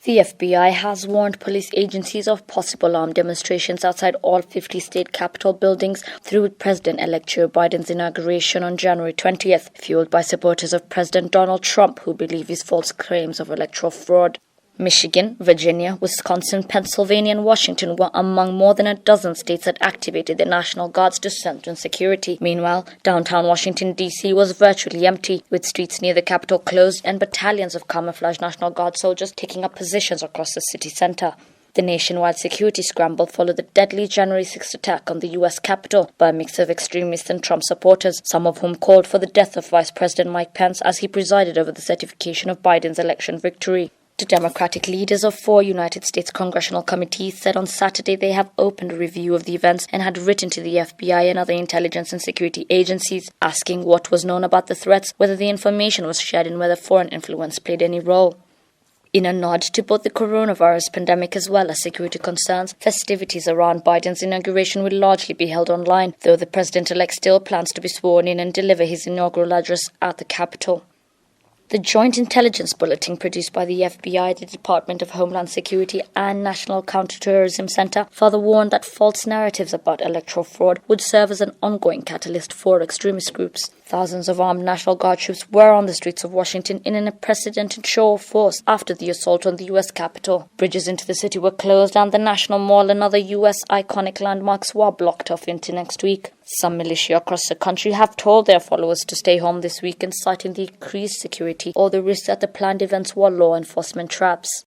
The FBI has warned police agencies of possible armed demonstrations outside all 50 state capitol buildings through President-elect Joe Biden's inauguration on January 20th, fueled by supporters of President Donald Trump who believe his false claims of electoral fraud. Michigan, Virginia, Wisconsin, Pennsylvania and Washington were among more than a dozen states that activated their National Guards to strengthen security. Meanwhile, downtown Washington, D.C. was virtually empty, with streets near the Capitol closed and battalions of camouflaged National Guard soldiers taking up positions across the city center. The nationwide security scramble followed the deadly January 6th attack on the U.S. Capitol by a mix of extremists and Trump supporters, some of whom called for the death of Vice President Mike Pence as he presided over the certification of Biden's election victory. The Democratic leaders of 4 United States congressional committees said on Saturday they have opened a review of the events and had written to the FBI and other intelligence and security agencies, asking what was known about the threats, whether the information was shared and whether foreign influence played any role. In a nod to both the coronavirus pandemic as well as security concerns, festivities around Biden's inauguration will largely be held online, though the president-elect still plans to be sworn in and deliver his inaugural address at the Capitol. The joint intelligence bulletin produced by the FBI, the Department of Homeland Security and National Counterterrorism Center further warned that false narratives about electoral fraud would serve as an ongoing catalyst for extremist groups. Thousands of armed National Guard troops were on the streets of Washington in an unprecedented show of force after the assault on the U.S. Capitol. Bridges into the city were closed and the National Mall and other U.S. iconic landmarks were blocked off into next week. Some militia across the country have told their followers to stay home this weekend, citing the increased security or the risk that the planned events were law enforcement traps.